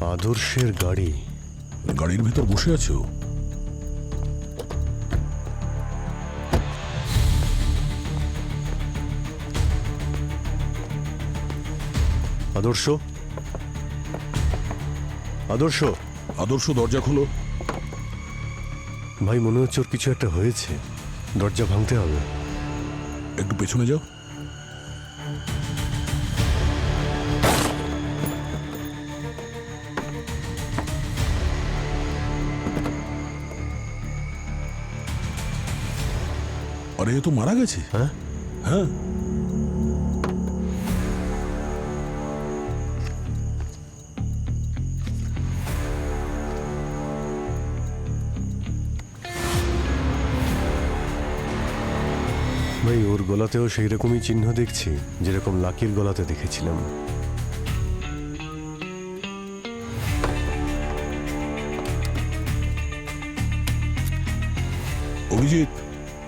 আদর্শের গাড়ি। গাড়ির ভেতর বসে আছো? আদর্শ, আদর্শ, আদর্শ, দরজা খোলো। ভাই মনে হচ্ছে ওর কিছু একটা হয়েছে, দরজা ভাঙতে হবে। একটু পেছনে যাও। আরে এ তো মারা গেছে। হ্যাঁ, হ্যাঁ, ভাই ওর গলাতেও সেই রকমই চিহ্ন দেখছি, যেরকম লাকির গলাতে দেখেছিলাম। অভিজিৎ,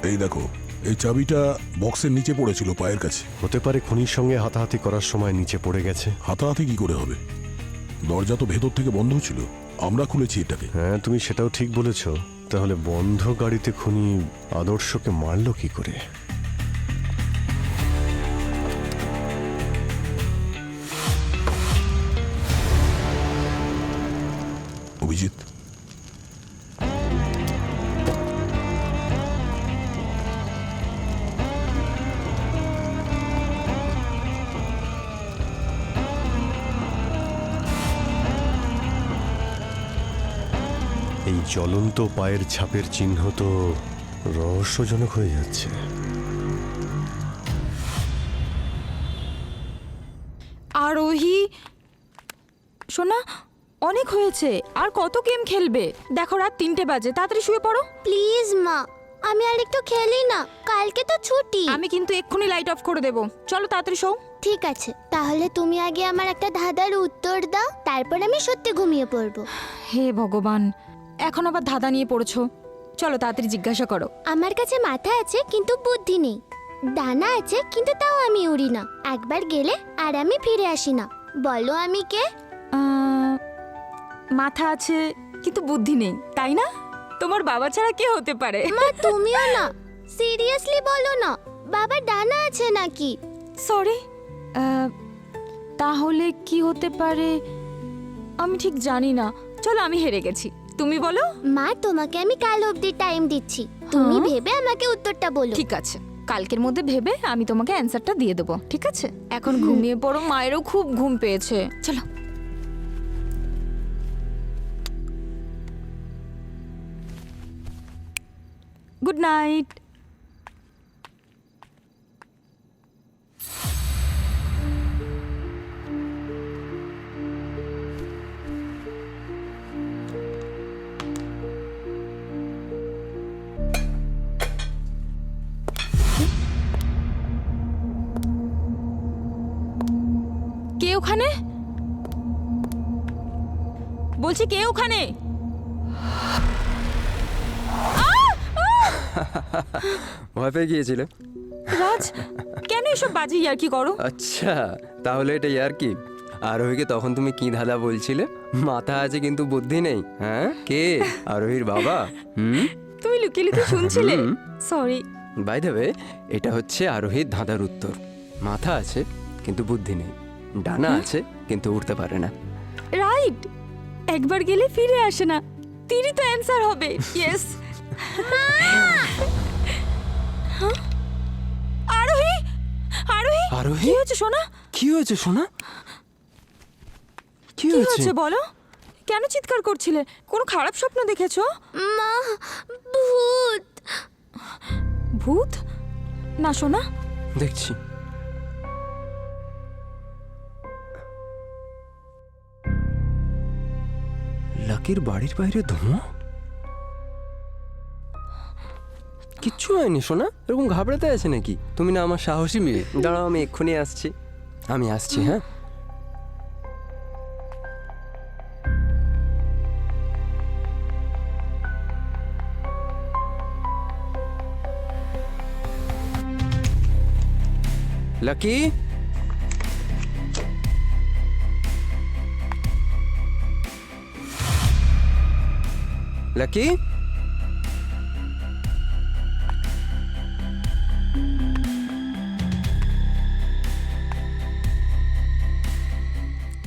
এই দেখো, এই চাবিটা বক্সের নিচে পড়েছিল পায়ের কাছে। হতে পারে খনির সঙ্গে হাতাহাতি করার সময় নিচে পড়ে গেছে। হাতাহাতি কি করে হবে? দরজা তো ভেতর থেকে বন্ধ ছিল, আমরা খুলেছি এটাকে। হ্যাঁ, তুমি সেটাও ঠিক বলেছ। তাহলে বন্ধ গাড়িতে খুনি আদর্শকে মারলো কি করে? অভিজিৎ, এই জ্বলন্ত পায়ের ছাপের চিহ্ন তো রহস্যজনক হয়ে যাচ্ছে। আরোহী, শোনা, অনেক হয়েছে। আর কত গেম খেলবে? দেখো রাত 3টে বাজে, তাড়াতাড়ি শুয়ে পড়ো। প্লিজ মা, আমি আর একটু খেলি না, কালকে তো ছুটি। আমি কিন্তু এক্ষুনি লাইট অফ করে দেবো। চলো তাড়াতাড়ি শোও। ঠিক আছে, তাহলে তুমি আগে আমার একটা ধাঁধার উত্তর দাও, তারপর আমি সত্যি ঘুমিয়ে পড়বো। হে ভগবান, এখন আবার ধাঁধা নিয়ে পড়েছো। চলো তাড়াতাড়ি জিজ্ঞাসা করো। আমার কাছে মাথা আছে কিন্তু বুদ্ধি নেই, ডানা আছে কিন্তু তাও আমি উড়ি না, একবার গেলে আর আমি ফিরে আসি না। বলো আমি কে? মাথা আছে কিন্তু বুদ্ধি নেই, তাই না? তোমার বাবা ছাড়া কে হতে পারে? মা তুমিও না, সিরিয়াসলি বলো না, বাবা ডানা আছে নাকি? সরি, তাহলে কি হতে পারে আমি ঠিক জানি না। চলো আমি হেরে গেছি, তুমি বলো। মা তোমাকে আমি কাল অবধি টাইম দিচ্ছি, তুমি হ্যাঁ? ভেবে আমাকে উত্তরটা বলো। ঠিক আছে, কালকের মধ্যে ভেবে আমি তোমাকে অ্যান্সারটা দিয়ে দেবো, ঠিক আছে? এখন ঘুমিয়ে পড়ো, মায়েরও খুব ঘুম পেয়েছে। চলো। Good night. কে ওখানে? বলছি কে ওখানে? ভয় পেয়ে গিয়েছিলে? রাজ, কেন এসব বাজে ইয়ার্কি করো? আচ্ছা, তাহলে এটা আর কি? আরোহীকে তখন তুমি কি ধাঁধা বলছিলে? মাথা আছে কিন্তু বুদ্ধি নেই। হ্যাঁ, কে? আরোহীর বাবা? তুমি লুকিয়ে লুকিয়ে শুনছিলে? সরি। বাই দ্য ওয়ে, এটা হচ্ছে আরোহীর ধাঁধার উত্তর। মাথা আছে কিন্তু বুদ্ধি নেই, ডানা আছে কিন্তু উড়তে পারে না। রাইট, একবার গেলে ফিরে আসে না। তিনই তো অ্যান্সার হবে। ইয়েস। আরোহী, আরোহী, আরোহী? কি হয়েছে সোনা? কি হয়েছে সোনা? কি কি হয়েছে? হয়েছে বলো? কেন চিৎকার করছিলে? কোনো খারাপ স্বপ্ন দেখেছো? মা, ভূত। ভূত? না সোনা। দেখছি। লাকির বাড়ির বাইরে ধোঁয়া? কিচ্ছু হয়নি সোনা, এরকম ঘাবড়াতে আছে নাকি? তুমি না আমার সাহসী মেয়ে। দাঁড়াও, আমি এক্ষুনি আসছি। আমি আসছি, হ্যাঁ। লাকি, লাকি,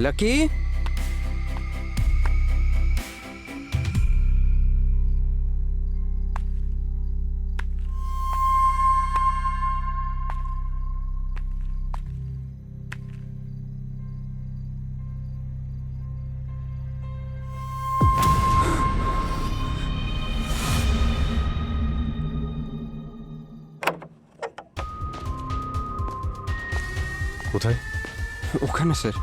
লাকি, কোথায়? ওখানে স্যার।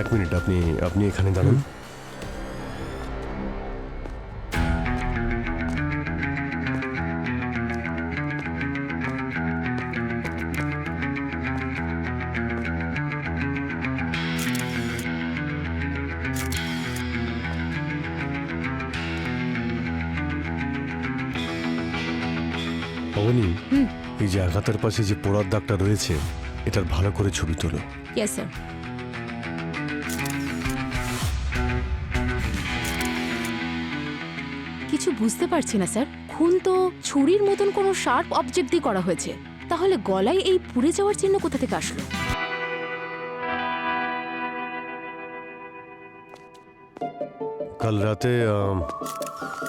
এক মিনিট, আপনি আপনি এখানে দাঁড়ান। অবনী, এই যে আঘাতের পাশে যে পোড়ার দাগটা রয়েছে, এটার ভালো করে ছবি তোলো। Yes sir. কিছু বুঝতে পারছি না স্যার। খুন তো ছুরির মতন কোনো শার্প অবজেক্ট দিয়ে করা হয়েছে, তাহলে গলায় এই পুড়ে যাওয়ার চিহ্ন কোথা থেকে আসলো? কাল রাতে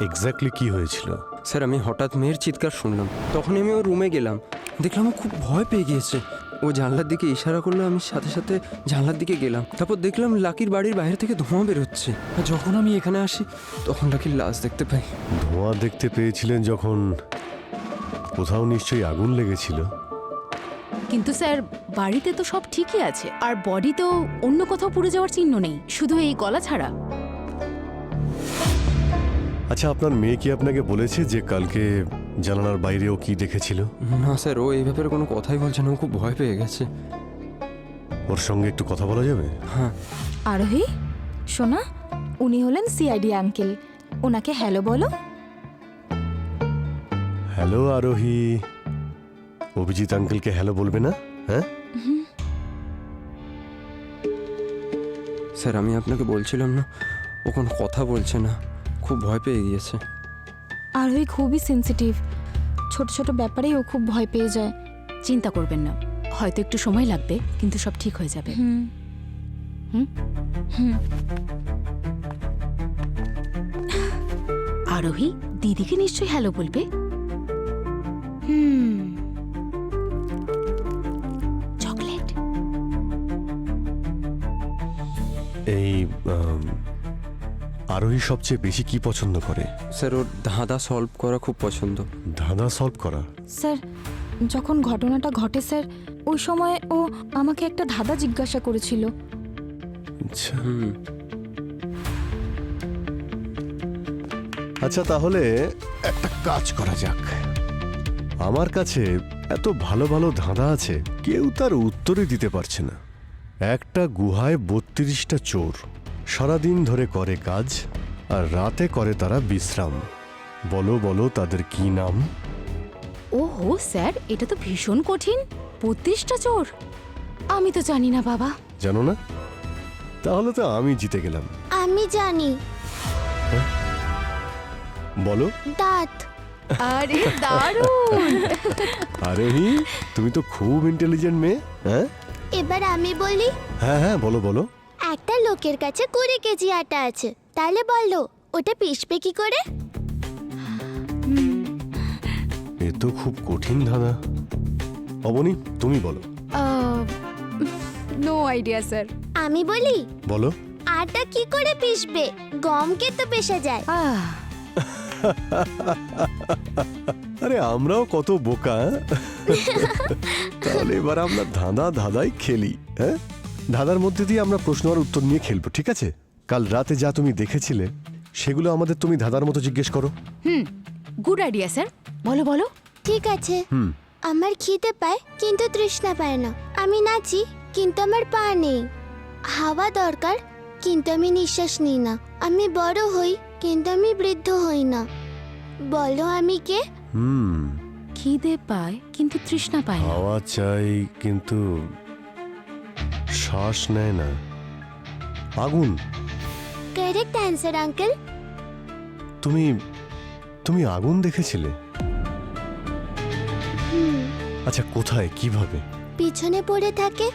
এক্স্যাক্টলি কি হয়েছিল? স্যার আমি হঠাৎ মেয়ের চিৎকার শুনলাম, তখন আমি ওর রুমে গেলাম, দেখলাম ও খুব ভয় পেয়ে গিয়েছে। ও জানলার দিকে ইশারা করলো, আমি সাথে সাথে জানলার দিকে গেলাম। তারপর দেখলাম লাকির বাড়ির বাইরে থেকে ধোঁয়া বেরোচ্ছে। আর যখন আমি এখানে আসি তখন লাকির লাশ দেখতে পাই। ধোঁয়া দেখতে পেয়েছিলেন যখন, কোথাও নিশ্চয়ই আগুন লেগেছিল। কিন্তু স্যার বাড়িতে তো সব ঠিকই আছে, আর বডি তো অন্য কোথাও পুড়ে যাওয়ার চিহ্ন নেই, শুধু এই গলা ছাড়া। আচ্ছা, আপনার মেয়ে কি আপনাকে বলেছে যে কালকে জানালার বাইরে ও কি দেখেছিল? না স্যার, ও এই ব্যাপারে কোনো কথাই বলছে না, ও খুব ভয় পেয়ে গেছে। ওর সঙ্গে একটু কথা বলা যাবে? হ্যাঁ। আরোহী, শোনা, উনি হলেন সিআইডি আঙ্কেল, ওনাকে হ্যালো বলো। হ্যালো আরোহী। অভিজিৎ আঙ্কেলকে হ্যালো বলবে না? হ্যাঁ স্যার আমি আপনাকে বলছিলাম না, ও কোনো কথা বলছে না, খুব ভয় পেয়ে গিয়েছে। আরোহী খুবই সেনসিটিভ, ছোট ছোট ব্যাপারেই ও খুব ভয় পেয়ে যায়। চিন্তা করবেন না, হয়তো একটু সময় লাগবে, কিন্তু সব ঠিক হয়ে যাবে। আরোহী, দিদিকে নিশ্চয়ই হ্যালো বলবে। চকলেট। এই আরোহী সবচেয়ে বেশি কি পছন্দ করে? স্যার ওর ধাঁধা সলভ করা খুব পছন্দ। ধাঁধা সলভ করা? স্যার, যখন ঘটনাটা ঘটে স্যার, ওই সময় ও আমাকে একটা ধাঁধা জিজ্ঞাসা করেছিল। আচ্ছা। আচ্ছা, তাহলে একটা কাজ করা যাক। আমার কাছে এত ভালো ভালো ধাঁধা আছে, কেউ তার উত্তরই দিতে পারছে না। একটা গুহায় 32টা চোর সারাদিন ধরে করে কাজ, আর রাতে করে তারা বিশ্রাম। বলো বলো তাদের কি নাম? ওহো স্যার, এটা তো ভীষণ কঠিন। 32টা চোর? আমি তো জানি না বাবা। জানো না? তাহলে তো আমি জিতে গেলাম। আমি জানি। বলো। দাঁত। আরে দারুণ! আরোহী, তুমি তো খুব ইন্টেলিজেন্ট মেয়ে। হ্যাঁ এবার আমি বলি। হ্যাঁ হ্যাঁ, বলো বলো। একটা লোকের কাছে 20 কেজি আটা আছে, তাহলে বলো ওটা পিষবে কি করে? এ তো খুব কঠিন ধাঁধা। অবনী, তুমি বলো। No idea sir. আমি বলি। বলো। আটা কি করে পিষবে? গমকে তো পেশা যায়। আরে আমরাও কত বোকা। তাহলে এবার আমরা ধাঁধাই খেলি। হ্যাঁ, ধাঁধার মধ্যে দিয়ে আমরা প্রশ্ন আর উত্তর নিয়ে খেলবো, ঠিক আছে? কাল রাতে যা তুমি দেখেছিলে সেগুলো আমাদের তুমি ধাঁধার মতো জিজ্ঞেস করো। গুড আইডিয়া স্যার, বলো বলো। ঠিক আছে। আমার খিদে পায় কিন্তু তৃষ্ণা পায় না। আমি নাচি কিন্তু আমার পা নেই। হাওয়া দরকার কিন্তু আমি নিঃশ্বাস নিই না। আমি বড় হই কিন্তু আমি বৃদ্ধ হই না। বলো আমি কে? খিদে পায় কিন্তু তৃষ্ণা পায় না। হাওয়া চাই কিন্তু শ্বাস নেয় না। আগুন। Correct answer uncle. তুমি তুমি আগুন দেখেছিলে? আচ্ছা, কোথায়, কিভাবে? পিছনে পড়ে থাকে,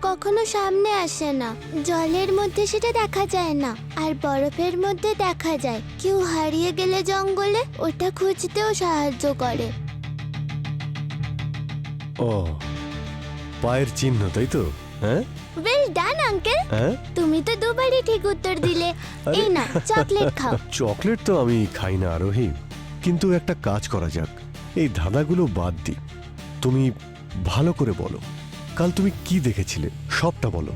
কখনো সামনে আসে না। জলের মধ্যে সেটা দেখা যায় না, আর বরফের মধ্যে দেখা যায়। কেউ হারিয়ে গেলে জঙ্গলে ওটা খুঁজতেও সাহায্য করে। ও, পায়ের চিহ্ন, তাই তো? হ্যাঁ ওয়েল ডান আঙ্কেল, হ্যাঁ। তুমি তো দুবারই ঠিক উত্তর দিলে। এই না, চকলেট খাও। চকলেট তো আমি খাই না আরোহী, কিন্তু একটা কাজ করা যাক, এই ধাঁধাগুলো বাদ দিই। তুমি ভালো করে বলো, কাল তুমি কি দেখেছিলে, সবটা বলো।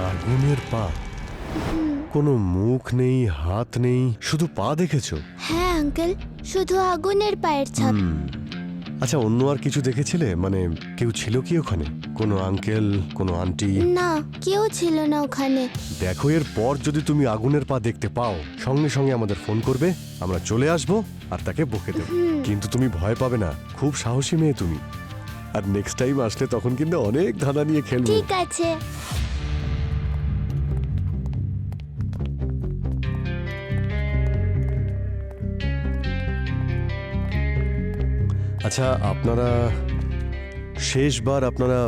আগুনের পা, কোনো মুখ নেই, হাত নেই, শুধু পা দেখেছো? হ্যাঁ আঙ্কেল, শুধু আগুনের পায়ের ছাপ। আচ্ছা, অন্য আর কিছু দেখেছিলে? মানে কেউ ছিল কি ওখানে? কোনো আঙ্কেল, কোনো আন্টি? না, কেউ ছিল না ওখানে। দেখো, এর পর যদি তুমি আগুনের পা দেখতে পাও, সঙ্গে সঙ্গে আমাদের ফোন করবে, আমরা চলে আসবো আর তাকে বকে দেব। কিন্তু তুমি ভয় পাবে না, খুব সাহসী মেয়ে তুমি। আর নেক্সট টাইম আসলে তখন কিন্তু অনেক ধাঁধা নিয়ে খেলবো। ঠিক আছে। আচ্ছা, আপনারা শেষবার আপনারা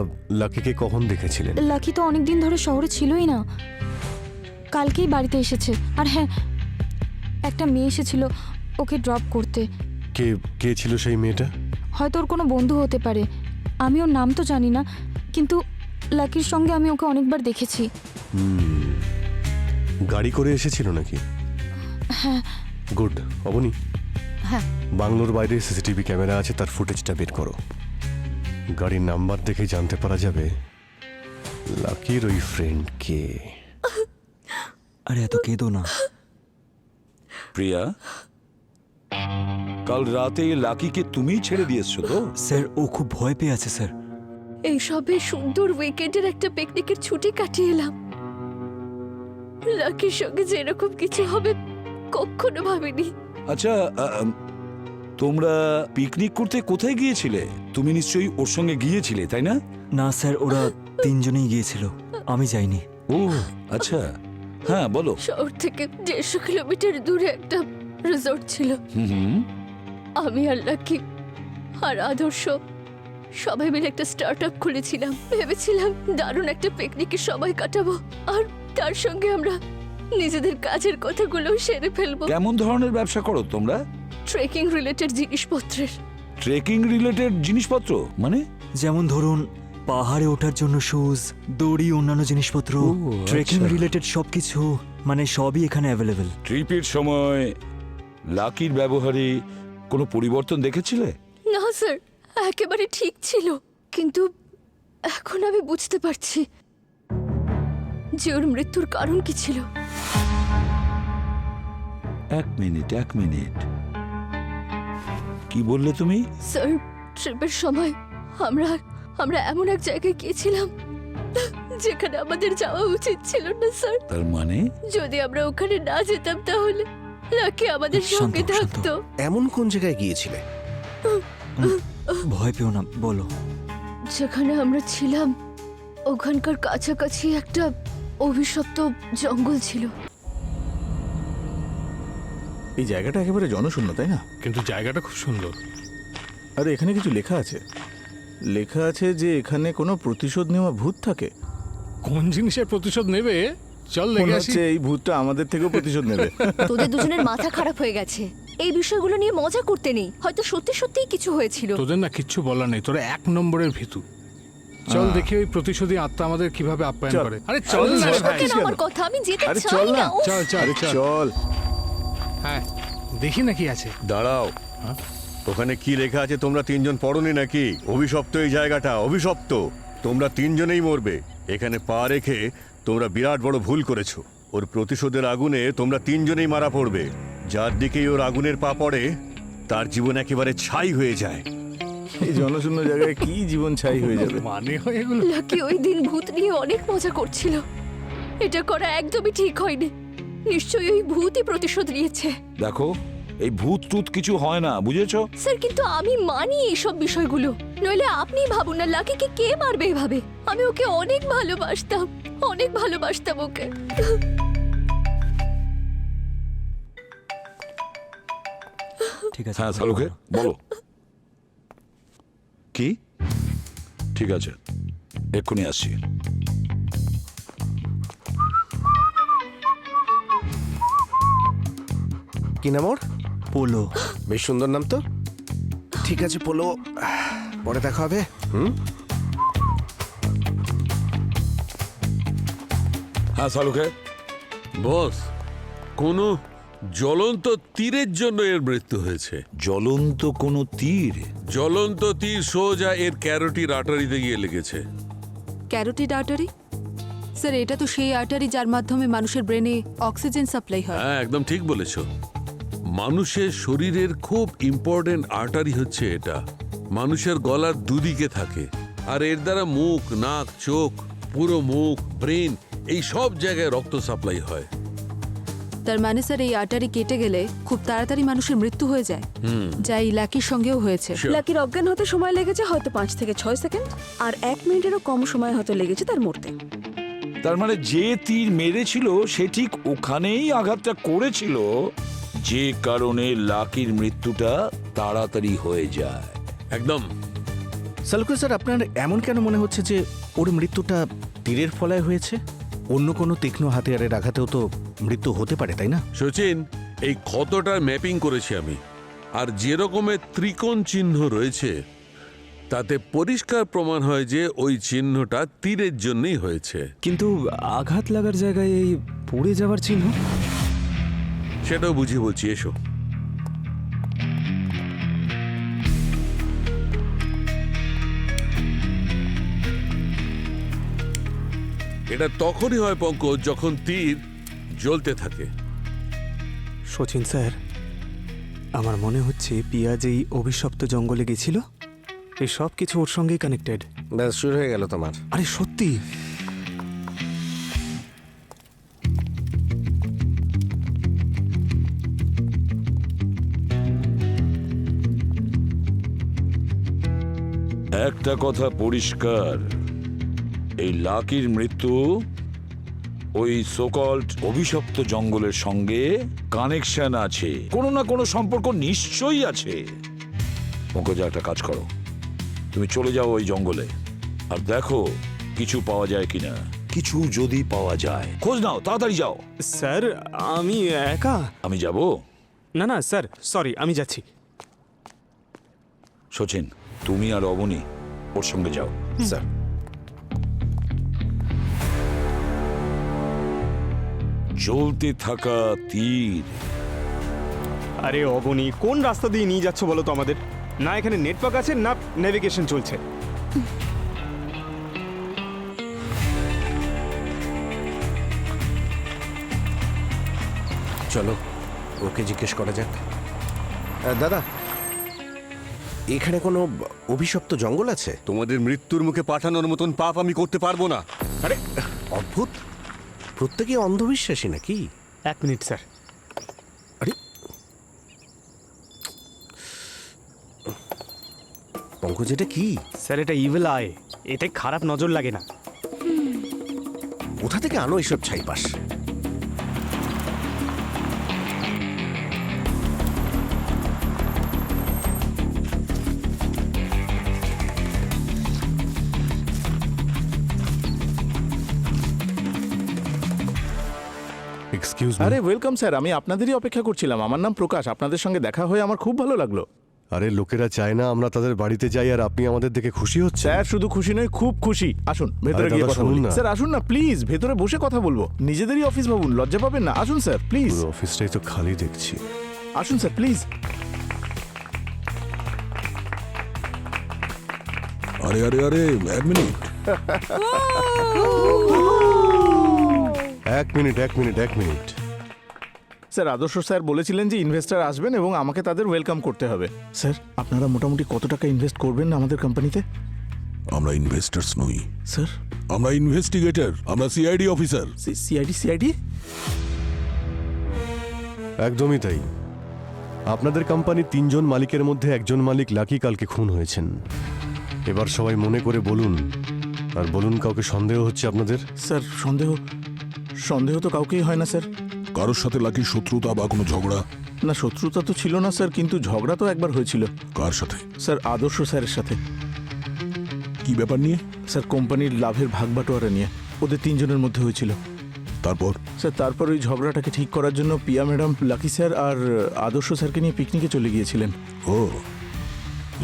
লাকিকে কখন দেখেছিলেন? লাকি তো অনেকদিন ধরে শহরে ছিলই না, কালকেই বাড়িতে এসেছে। আর হ্যাঁ, একটা মেয়ে এসেছিল ওকে ড্রপ করতে। কে কে ছিল সেই মেয়েটা? হয়তো ওর কোনো বন্ধু হতে পারে, আমি ওর নাম তো জানি না, কিন্তু লাকির সঙ্গে আমি ওকে অনেকবার দেখেছি। গাড়ি করে এসেছিল নাকি? হ্যাঁ। গুড। অবনী, হ্যাঁ। বাংলোর বাইরে সিসিটিভি ক্যামেরা আছে, তার ফুটেজটা বের করো। গাড়ির নাম্বার দেখে জানতে পারা যাবে লাকির ওই ফ্রেন্ড কে। আরে এত কেঁদো না। প্রিয়া, কাল রাতে লাকিকে তুমিই ছেড়ে দিয়েছো তো? স্যার, ও খুব ভয় পেয়ে আছে স্যার। এইসবে সুন্দর উইকেন্ডের একটা পিকনিকের ছুটি কাটিয়ে এলাম। লাকির সঙ্গে যে এরকম কিছু হবে কখনো ভাবিনি। আচ্ছা, তোমরা পিকনিক করতে কোথায় গিয়েছিলে? তুমি নিশ্চয়ই ওর সঙ্গে গিয়েছিলে, তাই না? না স্যার, ওরা তিনজনেই গিয়েছিল, আমি যাইনি। ও আচ্ছা, হ্যাঁ বলো। শহর থেকে 150 কিলোমিটার দূরে একটা রিসর্ট ছিল। হুম। আমি আর লাকি আর আদর্শ সবাই মিলে একটা স্টার্ট আপ খুলেছিলাম। ভেবেছিলাম দারুণ একটা পিকনিকের সময় কাটাবো, আর তার সঙ্গে আমরা নিজেদের কাজের কথাগুলো সেরে ফেলবো। কেমন ধরনের ব্যবসা করো তোমরা? ট্রেকিং রিলেটেড জিনিসপত্রের। ট্রেকিং রিলেটেড জিনিসপত্র মানে? যেমন ধরুন, পাহাড়ে ওঠার জন্য শুজ, দড়ি, অন্যান্য জিনিসপত্র, ও, ট্রেকিং আচ্ছা। রিলেটেড সবকিছু, মানে সবই এখানে অ্যাভেলেবেল। ট্রিপের সময় লাকির ব্যবহারে কোনো পরিবর্তন দেখেছিলে? না স্যার, একেবারে ঠিক ছিল, কিন্তু এখন আমি বুঝতে পারছি যে ওর মৃত্যুর কারণ কি ছিল। এক মিনিট কি বললে তুমি? স্যার, ট্রিপের সময় আমরা এমন এক জায়গায় গিয়েছিলাম যেখানে আমাদের যাওয়া উচিত ছিল না স্যার। তার মানে? যদি আমরা ওখানে না যেতাম তাহলে লাকি আমাদের সঙ্গে শান্ত, শান্ত। থাকতো। এমন কোন জায়গায় গিয়েছিলে? ভয় পেও না, বলো। যেখানে আমরা ছিলাম ওখানকার কাছাকাছি একটা অভিশপ্ত জঙ্গল ছিল। এই জায়গাটা একেবারে জনশূন্য, তাই না? কিন্তু জায়গাটা খুব সুন্দর। আরে এখানে কিছু লেখা আছে, লেখা আছে যে এখানে কোনো প্রতিশোধ নেওয়া ভূত থাকে। কোন জিনিসের প্রতিশোধ নেবে? চল মনে লেগে আসি। হচ্ছে এই ভূতটা আমাদের থেকেও প্রতিশোধ নেবে। তোদের দুজনের মাথা খারাপ হয়ে গেছে, এই বিষয়গুলো নিয়ে মজা করতে নেই। হয়তো সত্যি সত্যিই কিছু হয়েছিল। তোদের না কিচ্ছু বলার নেই, তোরা 1 নম্বরের ভীতু। চল দেখি ওই প্রতিশোধী আত্মা আমাদের কিভাবে আপ্যায়ন চল। করে। আরে চল না আরে ভাই। কেন আমার কথা? আমি যেতে আরে চাই চল না। না। উফ। চল চল আরে চল। চল। হ্যাঁ, দেখি না কি আছে। দাঁড়াও, ওখানে কি লেখা আছে তোমরা তিনজন পড়োনি নাকি? অভিশপ্ত এই জায়গাটা, অভিশপ্ত। তোমরা তিনজনেই মরবে। এখানে পা রেখে তোমরা বিরাট বড় ভুল করেছো। ওর প্রতিশোধের আগুনে তোমরা তিনজনেই মারা পড়বে। যার দিকেই ওর আগুনের পা পড়ে তার জীবন একেবারে ছাই হয়ে যায়। এই জনশূন্য জায়গায় কি জীবন ছাই হয়ে যাবে? মানে হয় এগুলো? লাকি ওই দিন ভূত নিয়ে অনেক মজা করছিল। এটা করা একদমই ঠিক হয়নি। নিশ্চয়ই ওই ভূতই প্রতিশোধ নিয়েছে। দেখো, এই ভূত টুত কিছু হয় না, বুঝেছো? স্যার, কিন্তু আমি মানি এইসব বিষয়গুলো। নইলে আপনি ভাবুন না, লাকিকে কে মারবে এভাবে? আমি ওকে অনেক ভালোবাসতাম, অনেক ভালোবাসতাম ওকে। ঠিক আছে। হ্যাঁ শালুকে বলো। কি? ঠিক আছে, এক্ষুনি আসছি। কি নাম ওর? পোলো। বেশ সুন্দর নাম তো। ঠিক আছে পোলো, পরে দেখা হবে। হ্যাঁ শালুকে। বস, কোনো জ্বলন্ত তীরের জন্য এর মৃত্যু হয়েছে। জ্বলন্ত কোনো তীর? জ্বলন্ত তীর সোজা এর ক্যারোটিড আর্টারিতে গিয়ে লেগেছে। Carotid artery? স্যার, এটা তো সেই আর্টারি যার মাধ্যমে মানুষের ব্রেনে অক্সিজেন সাপ্লাই হয়। হ্যাঁ, একদম ঠিক বলেছ। মানুষের শরীরের খুব ইম্পর্টেন্ট আর্টারি হচ্ছে এটা। মানুষের গলার দুদিকে থাকে, আর এর দ্বারা মুখ, নাক, চোখ, পুরো মুখ, ব্রেন, এই সব জায়গায় রক্ত সাপ্লাই হয়। তার মানে স্যার, এই আর্টারি কেটে গেলে খুব তাড়াতাড়ি মানুষের মৃত্যু হয়ে যায়, যা এই লাকির সঙ্গেও হয়েছে। Sure. লাকির অজ্ঞান হতে সময় লেগেছে হয়তো 5 থেকে 6 সেকেন্ড, আর 1 মিনিটেরও কম সময় হয়তো লেগেছে তার মরতে। তার মানে যে তীর মেরেছিল সে ঠিক ওখানেই আঘাতটা করেছিল, যে কারণে লাকির মৃত্যুটা তাড়াতাড়ি হয়ে যায়। একদম। সালুকে স্যার, আপনার এমন কেন মনে হচ্ছে যে ওর মৃত্যুটা তীরের ফলায় হয়েছে? অন্য কোনো তীক্ষ্ণ হাতিয়ারের আঘাতেও তো মৃত্যু হতে পারে, তাই না? সচিন, এই ক্ষতটার ম্যাপিং করেছি আমি, আর যে রকমের ত্রিকোণ চিহ্ন রয়েছে তাতে পরিষ্কার প্রমাণ হয় যে ওই চিহ্নটা তীরের জন্যই হয়েছে। কিন্তু আঘাত লাগার জায়গায় এই পড়ে যাওয়ার চিহ্ন? সেটাও বুঝিয়ে বলছি, এসো। এটা তখনই হয় পঙ্কজ, যখন তীর জ্বলতে থাকে। সচিন স্যার, আমার মনে হচ্ছে পিয়াজ এই অভিশপ্ত জঙ্গলে গেছিল। এই সব কিছু ওর সঙ্গেই কানেক্টেড। ব্যাস শুরু হয়ে গেল তোমার। আরে সত্যি? একটা কথা পরিষ্কার, এই লাকির মৃত্যু ওই সোকল্ড অভিশপ্ত জঙ্গলের সঙ্গে কানেকশন আছে, কোনো না কোনো সম্পর্ক নিশ্চয়ই আছে। পঙ্কজ, একটা কাজ করো, তুমি চলে যাও ওই জঙ্গলে আর দেখো কিছু পাওয়া যায় কিনা। কিছু যদি পাওয়া যায় খোঁজ নাও, তাড়াতাড়ি যাও। স্যার, আমি একা? আমি যাব? না না স্যার, সরি, আমি যাচ্ছি। সচিন, তুমি আর অবনী ওর সঙ্গে যাও। স্যার, জ্বলতে থাকা তীর। আরে অবনী, কোন রাস্তা দিয়ে নিয়ে যাচ্ছ বলো তো আমাদের? না এখানে নেটওয়ার্ক আছে, না নেভিগেশন চলছে। চলো ওকে জিজ্ঞেস করা যাক। দাদা, এখানে কোনো অভিশপ্ত জঙ্গল আছে? তোমাদের মৃত্যুর মুখে পাঠানোর মতন পাপ আমি করতে পারবো না। আরে অদ্ভুত, প্রত্যেকে অন্ধবিশ্বাসী নাকি? 1 মিনিট স্যার। আরে পঙ্কজ, এটা কি? স্যার, এটা ইভিল আই। এতে খারাপ নজর লাগে না। কোথা থেকে আনো এসব ছাইপাস? Excuse me. আরে ওয়েলকাম স্যার, আমি আপনাদেরই অপেক্ষা করছিলাম। আমার নাম প্রকাশ, আপনাদের সঙ্গে দেখা হয়ে আমার খুব ভালো লাগলো। আরে লোকেরা চায় না আমরা তাদের বাড়িতে যাই, আর আপনি আমাদের দেখে খুশি হচ্ছেন? স্যার, শুধু খুশি নয়, খুব খুশি। আসুন ভেতরে আরে গিয়ে দাদা, কথা শুনুন বলি। না। স্যার আসুন না প্লিজ, ভেতরে বসে কথা বলবো। নিজেদেরই অফিস ভাবুন, লজ্জা পাবেন না। আসুন স্যার প্লিজ। পুরো অফিসটাই তো খালি দেখছি। আসুন স্যার প্লিজ। আরে আরে আরে এক মিনিট। এক মিনিট। স্যার আদর্শ স্যার বলেছিলেন যে ইনভেস্টর আসবেন এবং আমাকে তাদের ওয়েলকাম করতে হবে। স্যার আপনারা মোটামুটি কত টাকা ইনভেস্ট করবেন আমাদের কোম্পানিতে? আমরা ইনভেস্টার্স নই, স্যার আমরা ইনভেস্টিগেটর, আমরা সিআইডি অফিসার। সিআইডি? একদমই তাই। আপনাদের কোম্পানি 3 জন মালিকের মধ্যে একজন মালিক লাকি কালকে খুন হয়েছেন। এবার সবাই মনে করে বলুন, আর বলুন কাউকে সন্দেহ হচ্ছে আপনাদের? স্যার সন্দেহ তো কাউকেই হয় না স্যার। কারোর সাথে লাকির শত্রুতা বা কোনো ঝগড়া? না, শত্রুতা তো ছিল না স্যার, কিন্তু ঝগড়া তো একবার হয়েছিল। কার সাথে? স্যার আদর্শ স্যারের সাথে। কি ব্যাপার নিয়ে? স্যার কোম্পানির লাভের ভাগ বাটোয়ারা নিয়ে ওদের 3 জনের মধ্যে হয়েছিল। তারপর? স্যার তারপর ওই ঝগড়াটাকে ঠিক করার জন্য পিয়া ম্যাডাম লাকি স্যার আর আদর্শ স্যারকে নিয়ে পিকনিকে চলে গিয়েছিলেন। ও,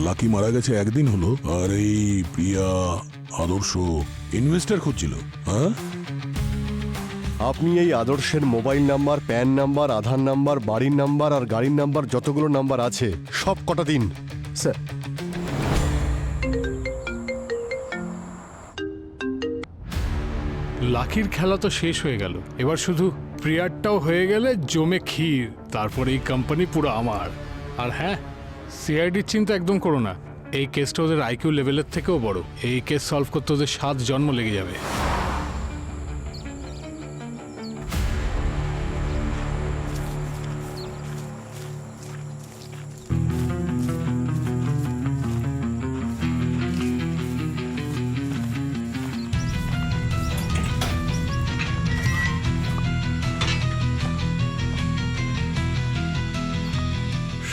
লাকি মারা গেছে একদিন হলো, আর এই প্রিয়া আদর্শ ইনভেস্টর খুঁজছিল। হ্যাঁ, আপনি এই আদর্শের মোবাইল নাম্বার, প্যান নাম্বার, আধার নাম্বার, বাড়ির নাম্বার আর গাড়ির নাম্বার যতগুলো নাম্বার আছে সব কটা দিন। স্যার লাকির খেলা তো শেষ হয়ে গেল, এবার শুধু প্রিয়ারটাও হয়ে গেলে জমে ক্ষীর। তারপরে এই কোম্পানি পুরো আমার। আর হ্যাঁ, সিআইডির চিন্তা একদম করো না, এই কেসটা ওদের আইকিউ লেভেলের থেকেও বড়। এই কেস সলভ করতে ওদের 7 জন্ম লেগে যাবে।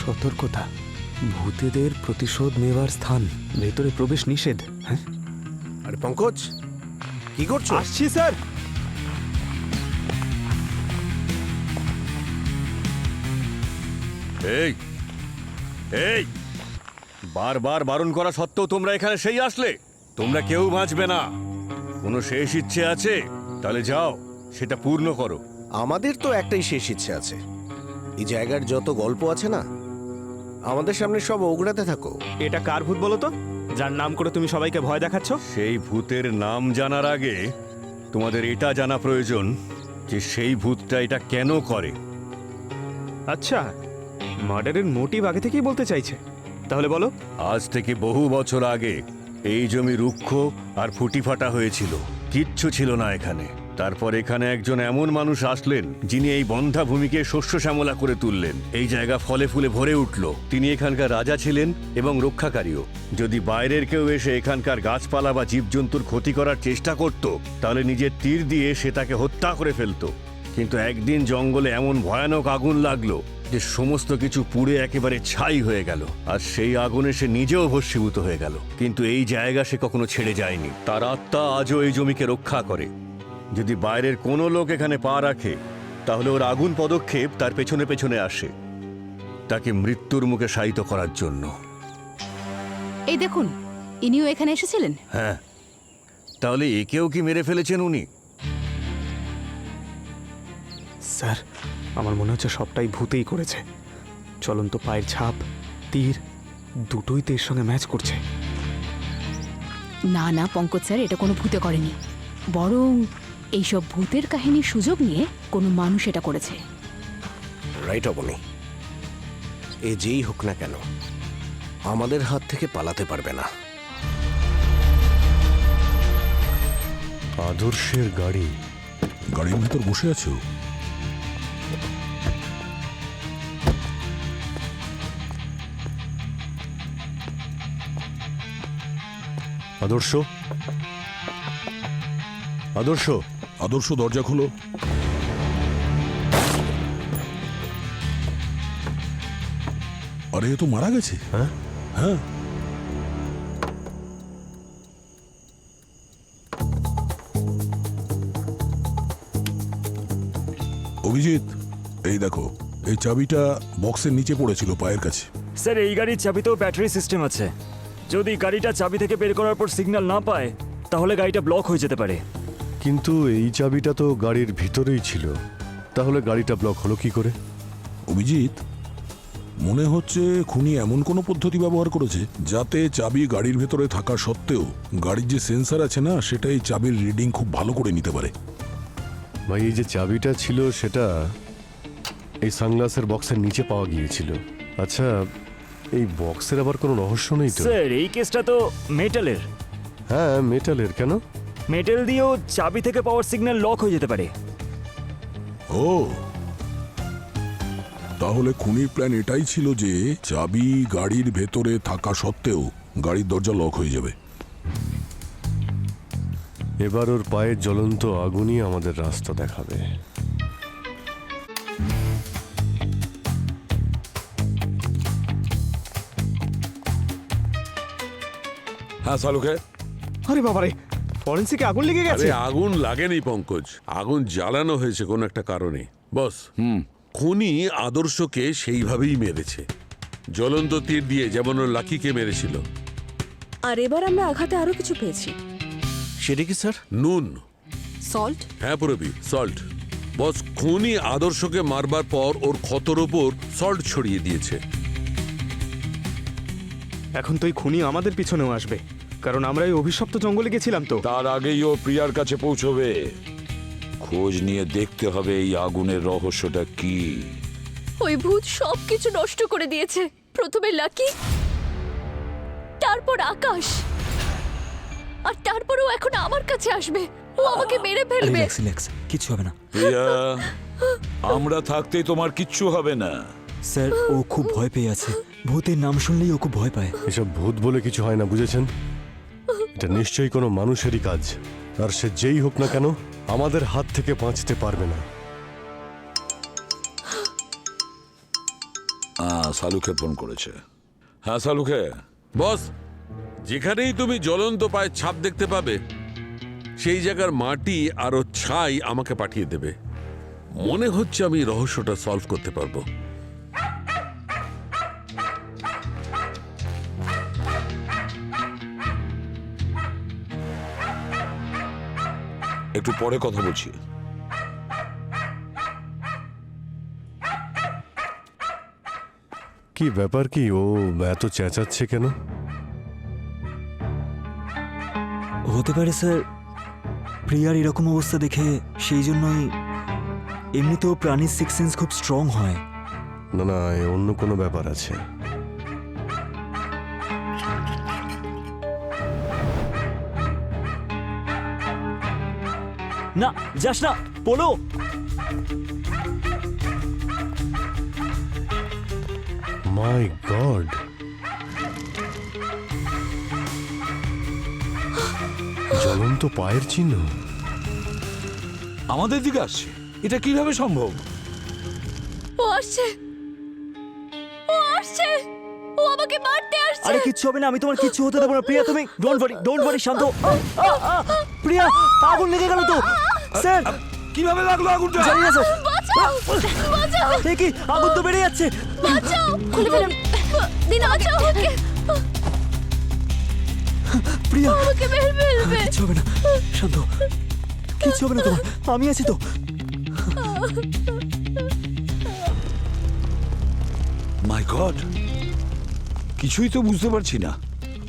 সতর্কতা, ভূতেদের প্রতিশোধ নেওয়ার স্থান, ভেতরে প্রবেশ নিষেধ। হ্যাঁ, আরে পঙ্কজ, কি করছো? আসছি স্যার। এই এই বারবার বারণ করা সত্ত্বেও তোমরা এখানে সেই আসলে? তোমরা কেউ বাঁচবে না। কোনো শেষ ইচ্ছে আছে? তাহলে যাও, সেটা পূর্ণ করো। আমাদের তো একটাই শেষ ইচ্ছে আছে, এই জায়গার যত গল্প আছে না, আমাদের সামনে সব ওগড়াতে থাকো। এটা কার ভূত বলো তো, যার নাম করে তুমি সবাইকে ভয় দেখাচ্ছ? সেই ভূতের নাম জানার আগে তোমাদের এটা জানা প্রয়োজন যে সেই ভূতটা এটা কেন করে। আচ্ছা, মার্ডারের মোটিভ আগে থেকেই বলতে চাইছে, তাহলে বলো। আজ থেকে বহু বছর আগে এই জমি রুক্ষ আর ফুটিফাটা হয়েছিল, কিচ্ছু ছিল না এখানে। তারপর এখানে একজন এমন মানুষ আসলেন যিনি এই বন্ধা ভূমিকে শস্য শ্যামলা করে তুললেন। এই জায়গা ফলে ফুলে ভরে উঠল। তিনি এখানকার রাজা ছিলেন এবং রক্ষাকারীও। যদি বাইরের কেউ এসে এখানকার গাছপালা বা জীবজন্তুর ক্ষতি করার চেষ্টা করত, তাহলে নিজের তীর দিয়ে সে তাকে হত্যা করে ফেলত। কিন্তু একদিন জঙ্গলে এমন ভয়ানক আগুন লাগলো যে সমস্ত কিছু পুড়ে একেবারে ছাই হয়ে গেল, আর সেই আগুনে সে নিজেও ভস্মীভূত হয়ে গেল। কিন্তু এই জায়গা সে কখনো ছেড়ে যায়নি। তার আত্মা আজও এই জমিকে রক্ষা করে। যদি বাইরের কোনো লোক এখানে পা রাখে, তাহলে ওর আগুন পদক্ষেপ তার পেছনে পেছনে আসে, তাকে মৃত্যুর মুখে শায়িত করার জন্য। এই দেখুন, ইনিও এখানে এসেছিলেন। হ্যাঁ, তাহলে একেও কি মেরে ফেলেছেন উনি? স্যার, আমার মনে হচ্ছে সবটাই ভূতেই করেছে। চলন্ত পায়ের ছাপ, তীর, দুটোই তো এর সঙ্গে ম্যাচ করছে। না না পঙ্কজ স্যার, এটা কোনো ভূতে করেনি, বরং এইসব ভূতের কাহিনীর সুযোগ নিয়ে কোনো মানুষ এটা করেছে। রাইট অবনি, এ যেই হোক না কেন আমাদের হাত থেকে পালাতে পারবে না। আদর্শের গাড়ি, গাড়ির ভিতর বসে আছো? আদর্শ, আদর্শ, আদর্শ, দরজা খোলো। আরে এ তো মারা গেছে। হ্যাঁ হ্যাঁ, অভিজিৎ, এই দেখো, এই চাবিটা বক্সের নিচে পড়েছিল পায়ের কাছে। স্যার, এই গাড়ির চাবিতেও ব্যাটারি সিস্টেম আছে। যদি গাড়িটা চাবি থেকে বের করার পর সিগন্যাল না পায়, তাহলে গাড়িটা ব্লক হয়ে যেতে পারে। কিন্তু এই চাবিটা তো গাড়ির ভিতরেই ছিল, তাহলে গাড়িটা ব্লক হলো কি করে? অভিজিৎ, মনে হচ্ছে খুনি এমন কোনো পদ্ধতি ব্যবহার করেছে যাতে চাবি গাড়ির ভেতরে থাকা সত্ত্বেও গাড়ির যে সেন্সর আছে না সেটা এই চাবির রিডিং খুব ভালো করে নিতে পারে। ভাই এই যে চাবিটা ছিল সেটা এই সানগ্লাসের বক্সের নিচে পাওয়া গিয়েছিল। আচ্ছা এই বক্সের আবার কোনো রহস্য নেই তো? স্যার এই কেসটা তো মেটালের। হ্যাঁ মেটালের, কেন? মেটাল দিয়েও চাবি থেকে পাওয়ার সিগন্যাল লক হয়ে যেতে পারে। ও তাহলে খুনির প্ল্যান এটাই ছিল যে চাবি গাড়ির ভেতরে থাকা সত্ত্বেও গাড়ির দরজা লক হয়ে যাবে। এবার ওর পায়ের জ্বলন্ত আগুনই আমাদের রাস্তা দেখাবে। হ্যাঁ সালুকে। আরে বাবারে, ফরেন্সিকে আগুন লেগে আরে গেছে। আগুন লাগেনি পঙ্কজ, আগুন জ্বালানো হয়েছে কোনো একটা কারণে। বস খুনি আদর্শকে সেইভাবেই মেরেছে, জ্বলন্ত তীর দিয়ে, যেমন ওর লাকিকে মেরেছিল। আর এবার আমরা আঘাতে আরো কিছু পেয়েছি। সেটা কি স্যার? নুন। সল্ট? হ্যাঁ পুরবি, সল্ট। বস খুনি আদর্শকে মারবার পর ওর ক্ষতর ওপর সল্ট ছড়িয়ে দিয়েছে। এখন তো এই খুনি আমাদের পিছনেও আসবে, কারণ আমরা এই অভিশপ্ত জঙ্গলে গেছিলাম তো। তার আগেই ও প্রিয়ার কাছে পৌঁছবে। খোঁজ নিয়ে দেখতে হবে এই আগুনের রহস্যটা কি। ওই ভূত সবকিছু নষ্ট করে দিয়েছে। প্রথমে লাকি, তারপর আকাশ, আর তারপরেও এখন আমার কাছে আসবে। ও আমাকে মেরে ফেলবে। কিছু হবে না প্রিয়া, আমরা থাকতেই তোমার কিচ্ছু হবে না। স্যার, ও খুব ভয় পেয়ে আছে। ভূতের নাম শুনলেই ও খুব ভয় পায়। এসব ভূত বলে কিছু হয় না, বুঝেছেন? এটা নিশ্চয়ই কোনো মানুষেরই কাজ, আর সে যেই হোক না কেন আমাদের হাত থেকে বাঁচতে পারবে না। সালুকে ফোন করেছে। হ্যাঁ সালুকে। বস, যেখানেই তুমি জ্বলন্ত পায়ের ছাপ দেখতে পাবে সেই জায়গার মাটি আর ওর ছাই আমাকে পাঠিয়ে দেবে। মনে হচ্ছে আমি রহস্যটা সলভ করতে পারবো। একটু পরে কথা বলছি। কি ব্যাপার, কি ও এত চেঁচাচ্ছে কেন? হতে পারে স্যার প্রিয়ার এরকম অবস্থা দেখে, সেই জন্যই। এমনিতেও প্রাণীর সিক্স সেন্স খুব স্ট্রং হয়। না না, এ অন্য কোনো ব্যাপার আছে। না যাস না, বলো। মাই গড, জ্বলন্ত পায়ের চিহ্ন আমাদের দিকে আসছে। এটা কিভাবে সম্ভব? ও আসছে, ও আসছে, ও আমাকে মারতে আসছে। আরে কিচ্ছু হবে না, আমি তোমার কিচ্ছু হতে দেবো না প্রিয়া। তুমি ডোন্ট ওয়ারি, শান্ত। প্রিয়া, আগুন লেগে গেল তো। স্যার কিভাবে লাগলো আগুনটা? জানি না স্যার। বাঁচাও, বাঁচাও, এ কি, আগুন তো বেড়ে যাচ্ছে। বাঁচাও, খুলে ফেলুন। দিন বাঁচাও ওকে। প্রিয়া, আমাকে মেরে ফেলবে। কিচ্ছু হবে না, শান্ত। কিচ্ছু হবে না তোমার, আমি আছি তো। মাই গড, কিছুই তো বুঝতে পারছি না।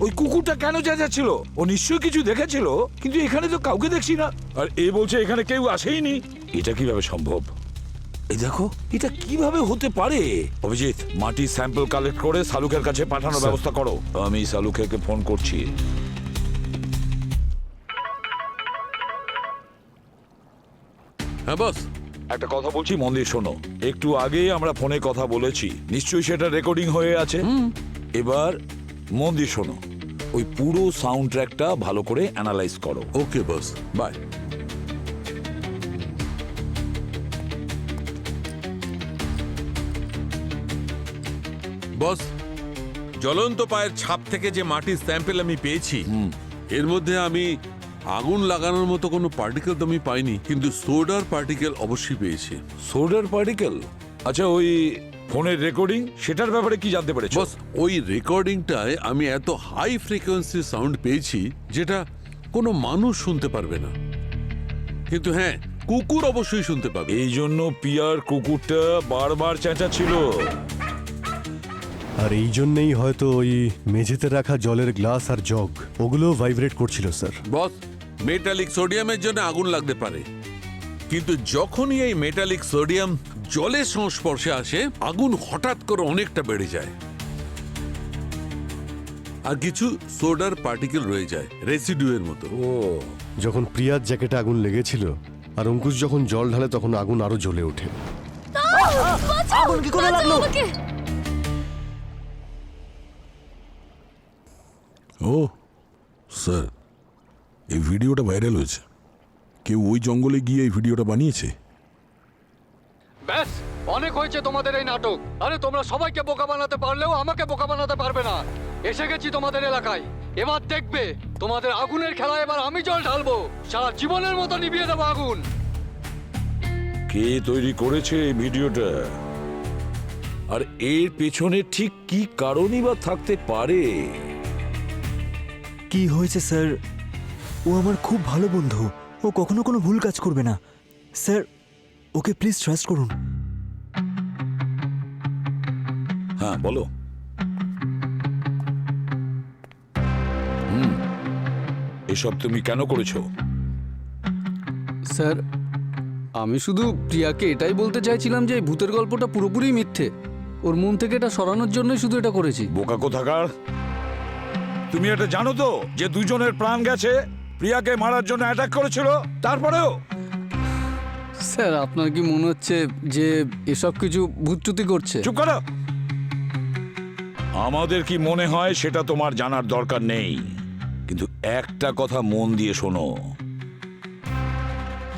ওই কুকুরটা কেন চেঁচাচ্ছিল? ও নিশ্চয়ই কিছু দেখেছিল, কিন্তু এখানে তো কাউকে দেখছি না। আর এ বলছে এখানে কেউ আসেইনি। এটা কিভাবে সম্ভব? এই দেখো, এটা কিভাবে হতে পারে? অভিজিৎ, মাটির স্যাম্পল কালেক্ট করে সালুকের কাছে পাঠানোর ব্যবস্থা করো। আমি সালুকে ফোন করছি। হ্যাঁ বস। একটা কথা বলছি, মন দিয়ে শোনো। একটু আগে আমরা ফোনে কথা বলেছি, নিশ্চয়ই সেটা রেকর্ডিং হয়ে আছে। এবার মন দিয়ে শোনো, ওই পুরো সাউন্ড ট্র্যাকটা ভালো করে অ্যানালাইজ করো। ওকে বস, বাই। বস, জ্বলন্ত পায়ের ছাপ থেকে যে মাটির স্যাম্পল আমি পেয়েছি, এর মধ্যে আমি আগুন লাগানোর মতো কোনো পার্টিকেল তো আমি পাইনি, কিন্তু সোডার পার্টিকেল অবশ্যই পেয়েছি। সোডার পার্টিকেল? আচ্ছা, ওই ফোনের রেকর্ডিং, সেটার ব্যাপারে কি জানতে পেরেছো? বস, ওই রেকর্ডিংটায় আমি এত হাই ফ্রিকোয়েন্সি সাউন্ড পেয়েছি যেটা কোনো মানুষ শুনতে পারবে না, কিন্তু হ্যাঁ কুকুর অবশ্যই শুনতে পাবে। এই জন্য পিয়ার কুকুরটা বারবার চেঁচাচ্ছিল। আর এই জন্যেই হয়তো ওই মেঝেতে রাখা জলের গ্লাস আর জগ ওগুলো ভাইব্রেট করছিল স্যার। বস, মেটালিক সোডিয়ামের জন্য আগুন লাগতে পারে, কিন্তু যখনই এই মেটালিক সোডিয়াম জলের সংস্পর্শে আসে আগুন হঠাৎ করে অনেকটা বেড়ে যায় আর কিছু সোডার পার্টিকেল রয়ে যায় রেসিডিউয়ের মতো। ও, যখন প্রিয়ার জ্যাকেটে আগুন লেগেছিল আর অঙ্কুশ যখন জল ঢালে তখন আগুন আরো জ্বলে ওঠে। আগুন কি করে লাগলো? ও স্যার, এই ভিডিওটা ভাইরাল হয়েছে। কেউ ওই জঙ্গলে গিয়ে এই ভিডিওটা বানিয়েছে। ব্যাস, অনেক হয়েছে তোমাদের এই নাটক। আরে তোমরা সবাইকে বোকা বানাতে পারলেও আমাকে বোকা বানাতে পারবে না। এসে গেছি তোমাদের এলাকায়, এবার দেখবে তোমাদের আগুনের খেলা এবার আমি জল ঢালবো, সারা জীবনের মতো নিভিয়ে দেবো আগুন। কে তৈরি করেছে এই ভিডিওটা, আর এর পেছনে ঠিক কি কারণই বা থাকতে পারে? কি হয়েছে স্যার? ও আমার খুব ভালো বন্ধু, ও কখনো কোনো ভুল কাজ করবে না স্যার, ওকে প্লিজ ট্রাস্ট করুন। হ্যাঁ বলো। এসব তুমি কেন করেছো? স্যার, আমি শুধু প্রিয়াকে এটাই বলতে চাইছিলাম যে এই ভূতের গল্পটা পুরোপুরি মিথ্যে। ওর মন থেকে এটা সরানোর জন্যই শুধু এটা করেছি। বোকা কোথাকার, তুমি এটা জানো তো যে দুজনের প্রাণ গেছে? প্রিয়াকে মারার জন্য অ্যাটাক করেছিল, তারপরেও। স্যার, আপনার কি মনে হচ্ছে যে এসব কিছু ভূতচুতি করছে? চুপ করো। আমাদের কি মনে হয় সেটা তোমার জানার দরকার নেই, কিন্তু একটা কথা মন দিয়ে শোনো,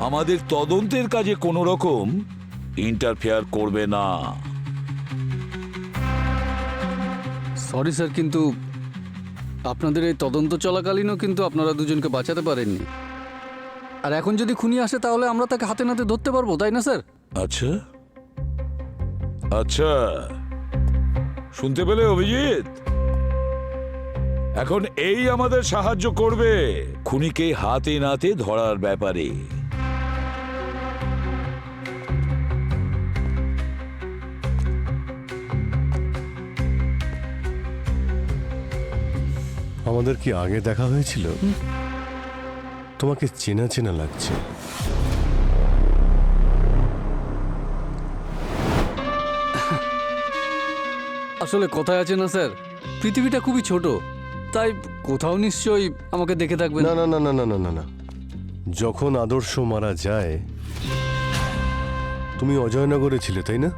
আমাদের তদন্তের কাজে কোনো রকম ইন্টারফেয়ার করবে না। সরি স্যার, কিন্তু আপনাদের এই তদন্ত চলাকালীনও কিন্তু আপনারা দুজনকে বাঁচাতে পারেননি। আর এখন যদি খুনি আসে তাহলে আমরা তাকে হাতে নাতে ধরতে পারবো, তাই না স্যার? আচ্ছা আচ্ছা, শুনতে পেলে অভিজিৎ? এখন এই আমাদের সাহায্য করবে খুনিকে হাতে নাতে ধরার ব্যাপারে। আমাদের কি আগে দেখা হয়েছিল? তোমাকে চেনা চেনা লাগছে। আসলে কথায় আছে না স্যার, পৃথিবীটা খুবই ছোট, তাই কোথাও নিশ্চয়ই আমাকে দেখে থাকবে। না না না না না না না না, যখন আদর্শ মারা যায় তুমি অজয়নগরে ছিলে, তাই না?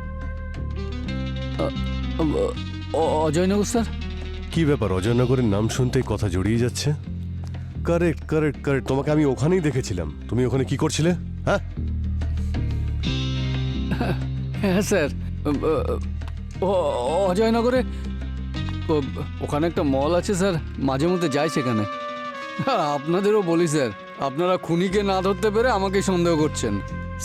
অজয়নগর স্যার? কি ব্যাপার, অজয়নগরের নাম শুনতেই কথা জড়িয়ে যাচ্ছে? কারেক্ট কারেক্ট কারেক্ট, তোমাকে আমি ওখানেই দেখেছিলাম। তুমি ওখানে কি করছিলে? হ্যাঁ হ্যাঁ স্যার, অজয়নগরে ওখানে একটা মল আছে স্যার, মাঝে মধ্যে যাই সেখানে। আপনাদেরও বলি স্যার, আপনারা খুনিকে না ধরতে পেরে আমাকে সন্দেহ করছেন।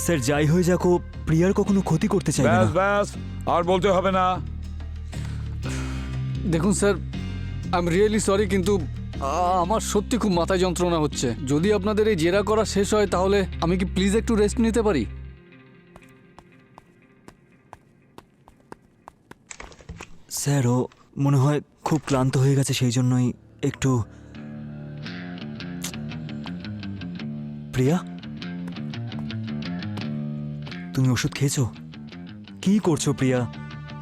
স্যার, যাই হয়ে যাক, ও প্রিয়ার কখনো ক্ষতি করতে চাইবে ব্যাস না। ব্যাস, আর বলতে হবে না। দেখুন sir, I am really sorry, কিন্তু আমার সত্যি খুব মাথায় যন্ত্রণা হচ্ছে। যদি আপনাদের এই জেরা করা শেষ হয় তাহলে আমি কি প্লিজ একটু রেস্ট নিতে পারি? স্যার, ও মনে হয় খুব ক্লান্ত হয়ে গেছে, সেই জন্যই একটু। প্রিয়া, তুমি ওষুধ খেয়েছো? কি করছো প্রিয়া?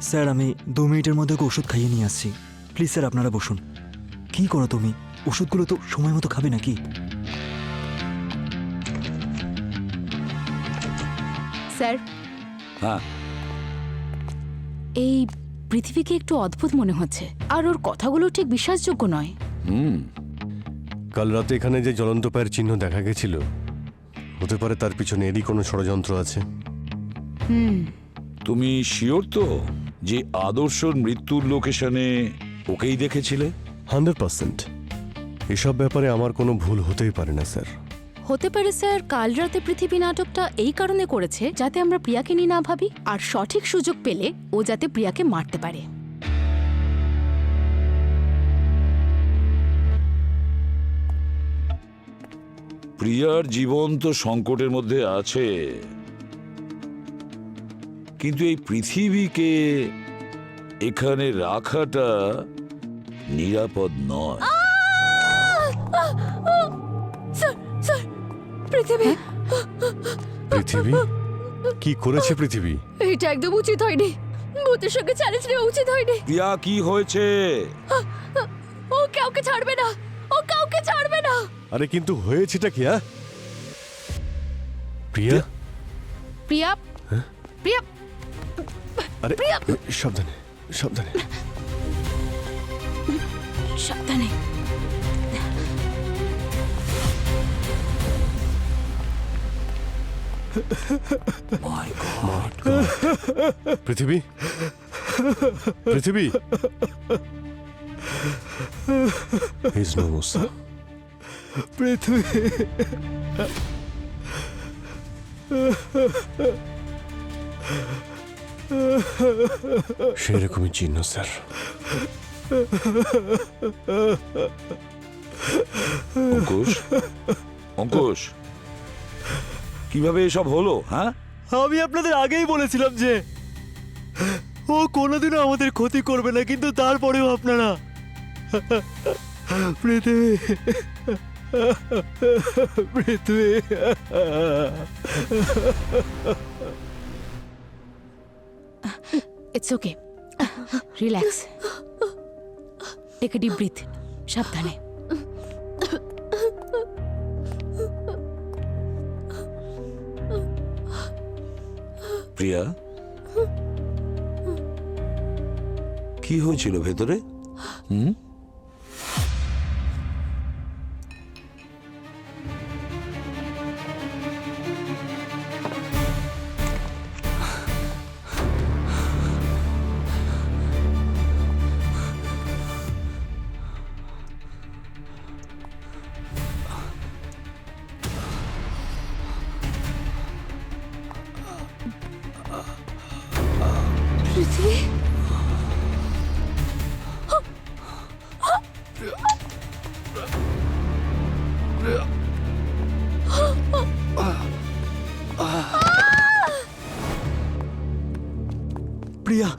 স্যার, আমি 2 মিনিটের মধ্যে ওকে ওষুধ খাইয়ে নিয়ে আসছি। প্লিজ স্যার, আপনারা বসুন। কি করো তুমি? ওষুধগুলো তো সময় মতো খাবে নাকি? স্যার, হ্যাঁ, এই পৃথিবীকে একটু অদ্ভুত মনে হচ্ছে, আর ওর কথাগুলো ঠিক বিশ্বাসযোগ্য নয়। কাল রাতে এখানে যে জ্বলন্ত পায়ের চিহ্ন দেখা গেছিল, হতে পারে তার পিছনে এরই কোনো ষড়যন্ত্র আছে। তুমি শিওর তো যে আদর্শর মৃত্যুর লোকেশনে ওকেই দেখেছিলে? 100%। এসব ব্যাপারে আমার কোনো ভুল হতেই পারে না স্যার। হতে পারে স্যার, কাল রাতে পৃথিবী নাটকটা এই কারণে করেছে যাতে আমরা প্রিয়াকে নিয়ে না ভাবি, আর সঠিক সুযোগ পেলে ও যাতে প্রিয়াকে মারতে পারে। প্রিয়ার জীবন তো সংকটের মধ্যে আছে, কিন্তু এই পৃথিবীকে এখানে রাখাটা নিরাপদ নয়। স্যার স্যার পৃথিবী পৃথিবী কি করেছে পৃথিবী? এটা একদম উচিত হয়নি। ভূতের সঙ্গে চ্যালেঞ্জ নেওয়া উচিত হয়নি। প্রিয়া কি হয়েছে? ও কাউকে ছাড়বে না, ও কাউকে ছাড়বে না। আরে কিন্তু হয়েছেটা কি? প্রিয়া প্রিয়া প্রিয়া আরে প্রিয়া সাবধানে সাবধানে সাবধানে। পৃথিবী পৃথিবী He's no more, sir. পৃথিবী সেরকমই চিহ্ন স্যার। অঙ্কুশ, অঙ্কুশ, কিভাবে এসব হলো? হ্যাঁ, আমি আপনাদের আগেই বলেছিলাম যে ও কোনোদিনও আমাদের ক্ষতি করবে না, কিন্তু তারপরেও আপনারা পৃথিবী পৃথিবী it's okay, relax, take a deep breath, সাবধানে। প্রিয়া কি হয়েছিল ভেতরে? পৃথিবী প্রিয়া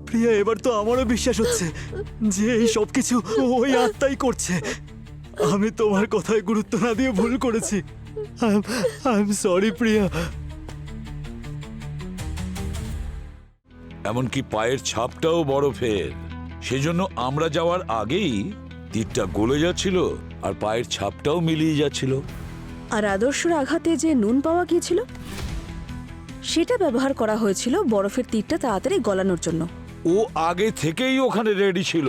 প্রিয়া, এবার তো আমারও বিশ্বাস হচ্ছে যে এই সব কিছু ওই আত্মাই করছে। আমি তোমার কথায় গুরুত্ব না দিয়ে ভুল করেছি। আই এম সরি প্রিয়া। এমনকি পায়ের ছাপটাও বরফের, সেজন্য আমরা যাওয়ার আগেই তীরটা গলে যাচ্ছিল আর পায়ের ছাপটাও মিলিয়ে যাচ্ছিল। আর আদর্শর আঘাতে যে নুন পাওয়া গিয়েছিল সেটা ব্যবহার করা হয়েছিল বরফের তীরটা তাড়াতাড়ি গলানোর জন্য। ও আগে থেকেই ওখানে রেডি ছিল,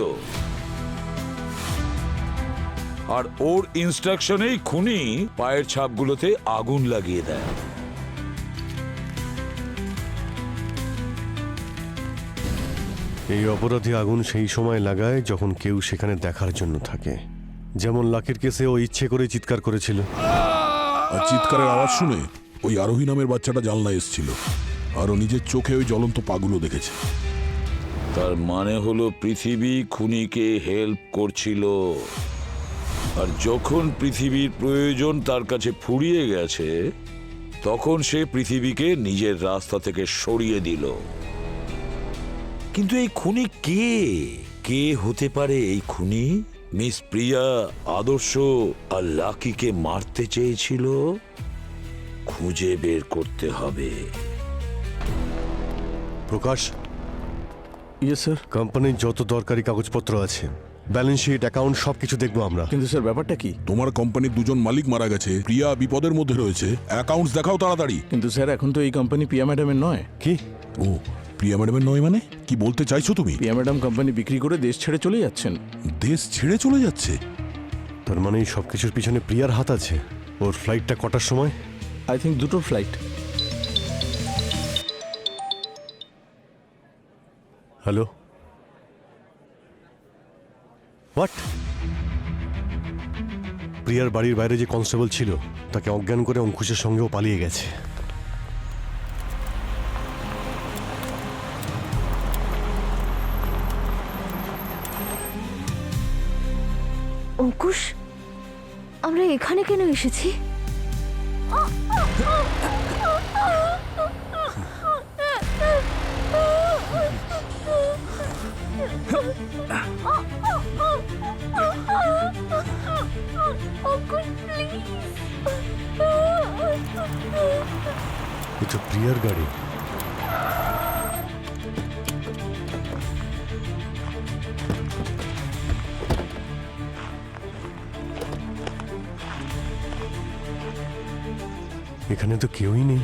আর ওর ইনস্ট্রাকশনেই খুনি পায়ের ছাপগুলোতে আগুন লাগিয়ে দেয়। এই অপরাধী আগুন সেই সময় লাগায় যখন কেউ সেখানে দেখার জন্য থাকে। যেমন লাকির কেসে ও ইচ্ছে করে চিৎকার করেছিল। আর চিৎকারের আওয়াজ শুনে ওই আরোহী নামের বাচ্চাটা জানলায় এসেছিল, আর ও নিজের চোখে ওই জ্বলন্ত পাগুলো দেখেছে। তার মানে হলো পৃথিবী খুনিকে হেল্প করছিল, আর যখন পৃথিবীর প্রয়োজন তার কাছে ফুরিয়ে গেছে তখন সে পৃথিবীকে নিজের রাস্তা থেকে সরিয়ে দিল। কিন্তু এই খুনি কে? কে হতে পারে এই খুনি? মিস প্রিয়া আদর্শ আর লাকিকে মারতে চেয়েছিল, খুঁজে বের করতে হবে। প্রকাশ, ইয়েস স্যার। কোম্পানির যত দরকারি কাগজপত্র আছে, ব্যালেন্স শিট, অ্যাকাউন্ট সবকিছু দেখবো আমরা। কিন্তু স্যার ব্যাপারটা কি? তোমার কোম্পানির দুজন মালিক মারা গেছে, প্রিয়া বিপদের মধ্যে রয়েছে, অ্যাকাউন্টস দেখাও তাড়াতাড়ি। কিন্তু স্যার এখন তো এই কোম্পানি প্রিয়া ম্যাডামের নয়। কি? ও, প্রিয়া ম্যাডামের নয় মানে কি বলতে চাইছো তুমি? প্রিয়া ম্যাডাম কোম্পানি বিক্রি করে দেশ ছেড়ে চলে যাচ্ছেন। দেশ ছেড়ে চলে যাচ্ছে? তার মানে এই সবকিছুর পিছনে প্রিয়ার হাত আছে। ওর ফ্লাইটটা কটার সময়? আই থিঙ্ক দুটো ফ্লাইট। Hello, what? প্রিয়ার বাড়ির বাইরে যে কনস্টেবল ছিল তাকে অজ্ঞান করে অঙ্কুশের সঙ্গেও পালিয়ে গেছে। অঙ্কুশ, আমরা এখানে কেন এসেছি? অঙ্কুশ প্লিজ। এ তো প্রিয়ার গাড়ি। এখানে তো কেউই নেই।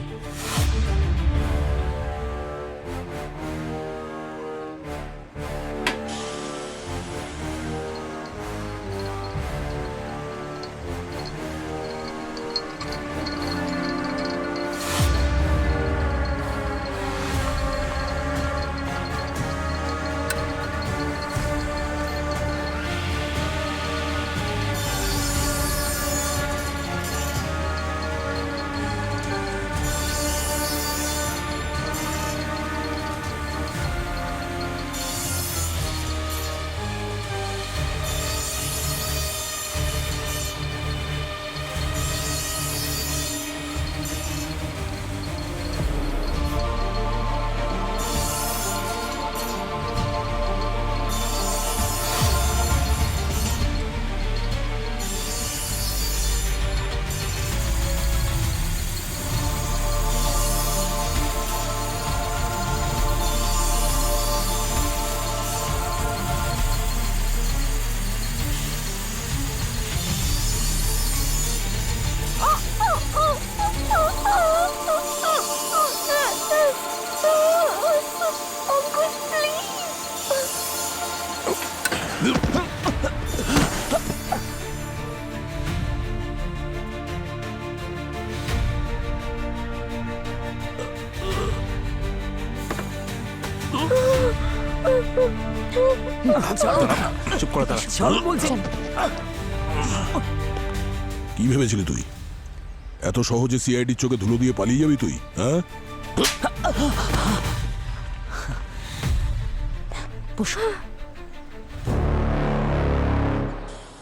অঙ্কুশ প্লিজ। চুপ করে দাঁড়া। কি ভেবেছিলি তুই এত সহজে সিআইডির চোখে ধুলো দিয়ে পালিয়ে যাবি তুই? হ্যাঁ,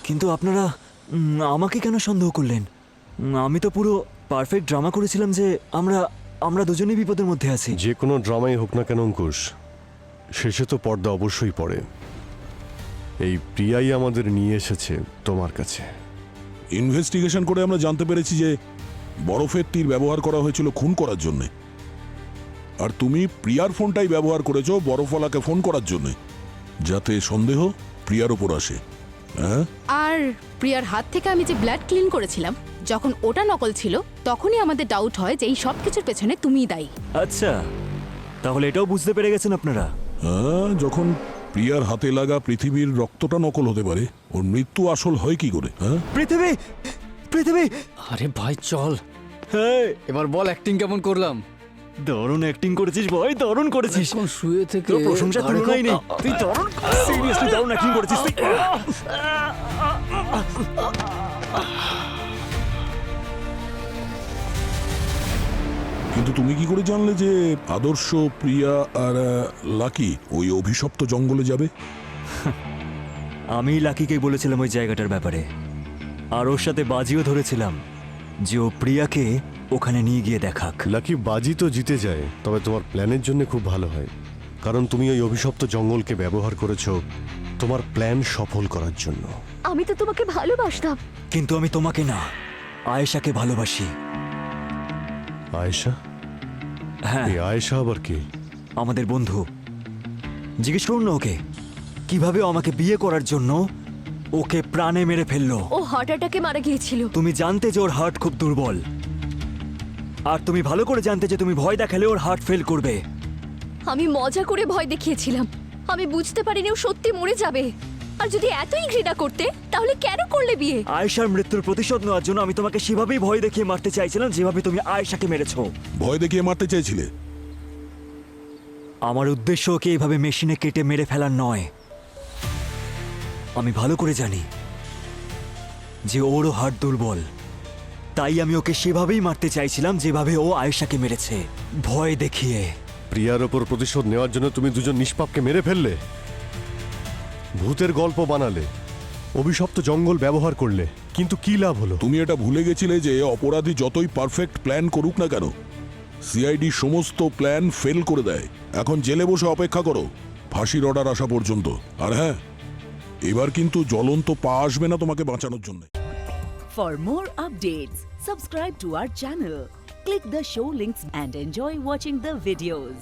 কিন্তু আপনারা আমাকে কেন সন্দেহ করলেন? আমি তো পুরো পারফেক্ট ড্রামা করেছিলাম যে আমরা দুজনেই বিপদের মধ্যে আছি। যে কোনো ড্রামাই হোক না কেন অঙ্কুশ, শেষে তো পর্দা অবশ্যই পড়ে। এই প্রিয়াই আমাদের নিয়ে এসেছে তোমার কাছে। ইনভেস্টিগেশন করে আমরা জানতে পেরেছি যে বরফের তীর ব্যবহার করা হয়েছিল খুন করার জন্য, আর তুমি প্রিয়ার ফোনটাই ব্যবহার করেছো বরফওয়ালাকে ফোন করার জন্য, যাতে সন্দেহ প্রিয়ার ওপর আসে। হ্যাঁ, আর প্রিয়ার হাত থেকে আমি যে ব্লাড ক্লিন করেছিলাম, যখন ওটা নকল ছিল তখনই আমাদের ডাউট হয় যে এই সব কিছুর পেছনে তুমিই দায়ী। আচ্ছা, তাহলে এটাও বুঝতে পেরে গেছেন আপনারা? হ্যাঁ, যখন প্রিয়ার হাতে লাগা পৃথিবীর রক্তটা নকল হতে পারে, ওর মৃত্যু আসল হয় কি করে? হ্যাঁ, পৃথিবী পৃথিবী আরে ভাই চল, হ্যাঁ, এবার বল অ্যাক্টিং কেমন করলাম? দারুণ অ্যাক্টিং করেছিস ভাই, দারুণ করেছিস। এখন শুয়ে থেকে তোর প্রশংসা তুলনাই নেই। তুই দারুণ, সিরিয়াসলি দারুণ অ্যাক্টিং করেছিস তুই। কিন্তু তুমি কি করে জানলে যে আদর্শ, প্রিয়া আর লাকি ওই অভিশপ্ত জঙ্গলে যাবে? আমি লাকিকে বলেছিলাম ওই জায়গাটার ব্যাপারে, আর ওর সাথে বাজিও ধরেছিলাম যে ও প্রিয়াকে ওখানে নিয়ে গিয়ে দেখাক। লাকি বাজি তো জিতে যায়, তবে তোমার প্ল্যানের জন্য খুব ভালো হয়, কারণ তুমি ওই অভিশপ্ত জঙ্গলকে ব্যবহার করেছো তোমার প্ল্যান সফল করার জন্য। আমি তো তোমাকে ভালোবাসতাম। কিন্তু আমি তোমাকে না, আয়েশাকে ভালোবাসি। আয়েশা? হ্যাঁ। এই আয়েশা আবার কি? আমাদের বন্ধু। জিজ্ঞেস করুন না ওকে, কিভাবে ও আমাকে বিয়ে করার জন্য ওকে প্রাণে মেরে ফেললো। ও হার্ট অ্যাটাকে মারা গিয়েছিল। তুমি জানতে যে ওর হার্ট খুব দুর্বল, আর তুমি ভালো করে জানতে যে তুমি ভয় দেখালে ওর হার্ট ফেল করবে। আমি মজা করে ভয় দেখিয়েছিলাম। আমি বুঝতে পারিনি ও সত্যি মরে যাবে। আর যদি এতই ঘৃণা করতে, তাহলে কেন করলে বিয়ে? আয়েশার মৃত্যুর প্রতিশোধ নেওয়ার জন্য আমি তোমাকে সেভাবেই ভয় দেখিয়ে মারতে চাইছিলাম যেভাবে তুমি আয়েশাকে মেরেছো। ভয় দেখিয়ে মারতে চেয়েছিলে? আমার উদ্দেশ্য ওকে এইভাবে মেশিনে কেটে মেরে ফেলার নয়। আমি ভালো করে জানি যে ওরও হার্ট দুর্বল, তাই আমি ওকে সেভাবেই মারতে চাইছিলাম যেভাবে ও আয়েশাকে মেরেছে, ভয় দেখিয়ে। প্রিয়ার ওপর প্রতিশোধ নেওয়ার জন্য তুমি দুজন নিষ্পাপকে মেরে ফেললে, ভূতের গল্প বানালে, অভিশপ্ত জঙ্গল ব্যবহার করলে, কিন্তু কি লাভ হলো? তুমি এটা ভুলে গেছিলে যে অপরাধী যতই পারফেক্ট প্ল্যান করুক না কেন, সিআইডি সমস্ত প্ল্যান ফেল করে দেয়। এখন জেলে বসে অপেক্ষা করো ফাঁসির অর্ডার আসা পর্যন্ত। আর হ্যাঁ, এবার কিন্তু জ্বলন্ত পা আসবে না তোমাকে বাঁচানোর জন্য। For more updates, subscribe to our channel, click the show links and enjoy watching the videos.